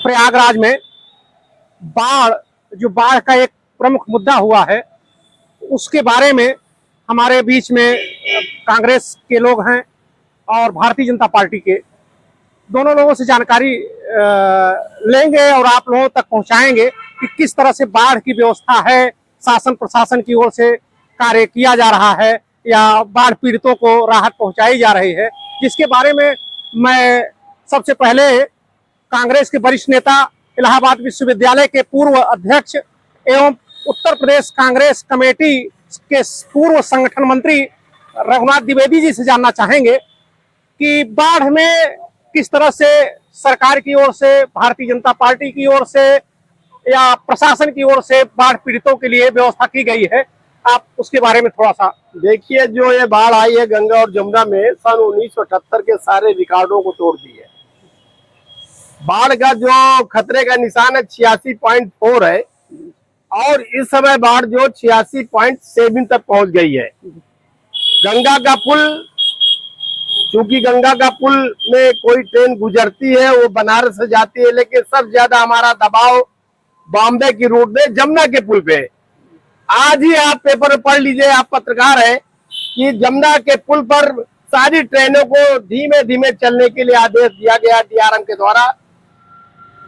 प्रयागराज में बाढ़ का एक प्रमुख मुद्दा हुआ है, उसके बारे में हमारे बीच में कांग्रेस के लोग हैं और भारतीय जनता पार्टी के, दोनों लोगों से जानकारी लेंगे और आप लोगों तक पहुंचाएंगे कि किस तरह से बाढ़ की व्यवस्था है, शासन प्रशासन की ओर से कार्य किया जा रहा है या बाढ़ पीड़ितों को राहत पहुंचाई जा रही है, जिसके बारे में मैं सबसे पहले कांग्रेस के वरिष्ठ नेता, इलाहाबाद विश्वविद्यालय के पूर्व अध्यक्ष एवं उत्तर प्रदेश कांग्रेस कमेटी के पूर्व संगठन मंत्री रघुनाथ द्विवेदी जी से जानना चाहेंगे कि बाढ़ में किस तरह से सरकार की ओर से, भारतीय जनता पार्टी की ओर से या प्रशासन की ओर से बाढ़ पीड़ितों के लिए व्यवस्था की गई है। आप उसके बारे में थोड़ा सा देखिए। जो ये बाढ़ आई है गंगा और जमुना में, सन 1978 के सारे रिकॉर्डों को तोड़ दी है। बाढ़ का जो खतरे का निशान है 86.4 है और इस समय बाढ़ जो 86.7 तक पहुंच गई है। गंगा का पुल, चूंकि गंगा का पुल में कोई ट्रेन गुजरती है वो बनारस से जाती है, लेकिन सबसे ज्यादा हमारा दबाव बॉम्बे की रूट में जमुना के पुल पे है। आज ही आप पेपर में पढ़ लीजिए, आप पत्रकार हैं, कि जमुना के पुल पर सारी ट्रेनों को धीमे धीमे चलने के लिए आदेश दिया गया डीआरएम के द्वारा।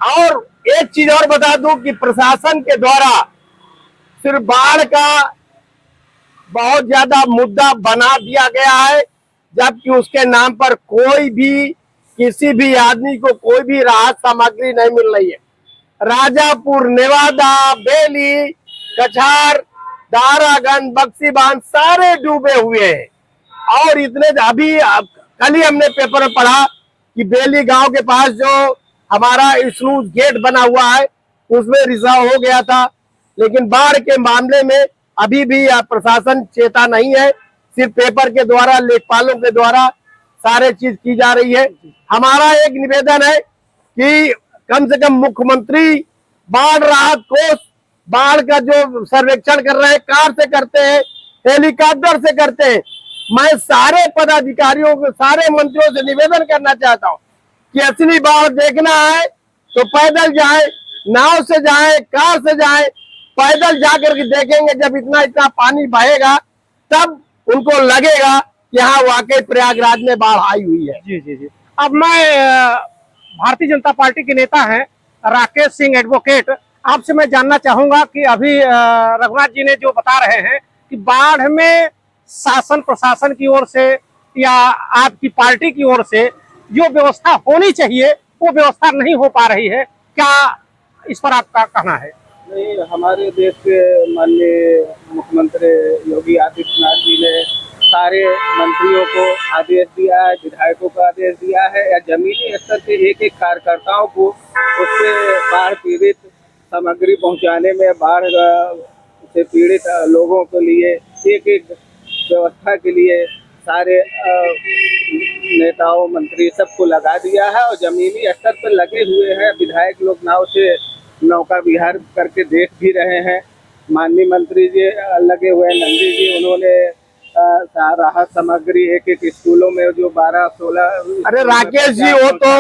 और एक चीज और बता दूं कि प्रशासन के द्वारा सिर्फ बाढ़ का बहुत ज्यादा मुद्दा बना दिया गया है, जबकि उसके नाम पर कोई भी, किसी भी आदमी को कोई भी राहत सामग्री नहीं मिल रही है। राजापुर, नेवादा, बेली, कछार, दारागंज, बक्सीबान सारे डूबे हुए हैं। और इतने अभी कल ही हमने पेपर में पढ़ा कि बेली गांव के पास जो हमारा स्लूज गेट बना हुआ है उसमें रिसाव हो गया था, लेकिन बाढ़ के मामले में अभी भी प्रशासन चेता नहीं है। सिर्फ पेपर के द्वारा, लेखपालों के द्वारा सारे चीज की जा रही है। हमारा एक निवेदन है कि कम से कम मुख्यमंत्री बाढ़ राहत कोष, बाढ़ का जो सर्वेक्षण कर रहे हैं, कार से करते हैं, हेलीकॉप्टर से करते हैं। मैं सारे पदाधिकारियों को, सारे मंत्रियों से निवेदन करना चाहता हूं कि असली बाढ़ देखना है तो पैदल जाए, नाव से जाए, कार से जाए, पैदल जाकर के देखेंगे। जब इतना इतना पानी बहेगा तब उनको लगेगा कि हाँ वाकई प्रयागराज में बाढ़ आई हुई है। जी जी जी। अब मैं भारतीय जनता पार्टी के नेता हैं राकेश सिंह एडवोकेट, आपसे मैं जानना चाहूंगा कि अभी रघुनाथ जी ने जो बता रहे हैं कि बाढ़ में शासन प्रशासन की ओर से या आपकी पार्टी की ओर से जो व्यवस्था होनी चाहिए वो व्यवस्था नहीं हो पा रही है, क्या इस पर आपका कहना है? नहीं, हमारे देश के माननीय मुख्यमंत्री योगी आदित्यनाथ जी ने सारे मंत्रियों को आदेश दिया है, विधायकों को आदेश दिया है या जमीनी स्तर के एक एक कार्यकर्ताओं को उससे बाढ़ पीड़ित सामग्री पहुंचाने में, बाढ़ से पीड़ित लोगों के लिए एक एक व्यवस्था के लिए सारे नेताओं मंत्री सबको लगा दिया है और जमीनी स्तर पर लगे हुए हैं। विधायक लोग नाव से नौका विहार करके देख भी रहे हैं। माननीय मंत्री जी लगे हुए हैं, नंदी जी, उन्होंने राहत सामग्री एक एक स्कूलों में जो 12-16, अरे राकेश जी वो तो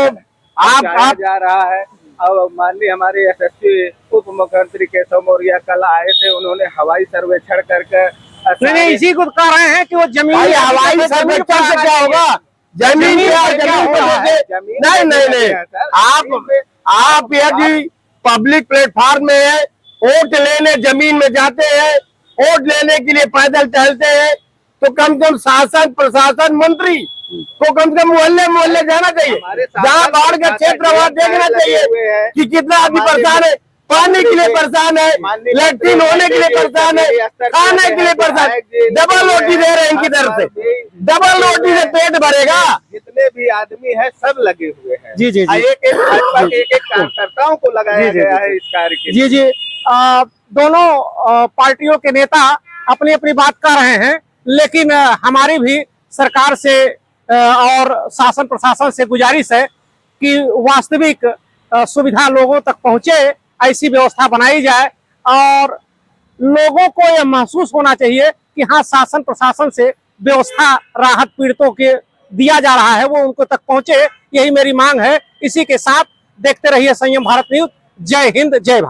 आप जा रहा है। और माननीय हमारे यशस्वी उप मुख्यमंत्री केशव मौर्य कल आए थे, उन्होंने हवाई सर्वेक्षण करके नहीं, इसी को कह रहे हैं कि वो जमीन, हवाई सर्वेक्षण से क्या होगा? जमीन नहीं नहीं नहीं, आप यदि पब्लिक प्लेटफॉर्म में है, वोट लेने जमीन में जाते हैं, वोट लेने के लिए पैदल टहलते हैं, तो कम से कम शासन प्रशासन मंत्री को कम से कम मोहल्ले मोहल्ले जाना चाहिए। जहाँ बाढ़ का क्षेत्र वहाँ देखना चाहिए कि कितना आदमी परेशान है, पानी के लिए परेशान है, लैट्रिन होने के लिए परेशान है, खाने के लिए परेशान है। डबल रोटी दे रहे हैं इनकी तरफ से, डबल रोटी से पेट भरेगा। जितने भी आदमी है सब लगे हुए हैं। जी जी जी। एक एक कार्यकर्ताओं को लगाया गया है इस कार्य के। जी जी। दोनों पार्टियों के नेता अपनी अपनी बात कर रहे हैं, लेकिन हमारी भी सरकार से और शासन प्रशासन से गुजारिश है कि वास्तविक सुविधा लोगों तक पहुंचे, ऐसी व्यवस्था बनाई जाए और लोगों को यह महसूस होना चाहिए कि हाँ शासन प्रशासन से व्यवस्था राहत पीड़ितों के दिया जा रहा है, वो उनको तक पहुंचे। यही मेरी मांग है। इसी के साथ देखते रहिए संयम भारत न्यूज। जय हिंद, जय भारत।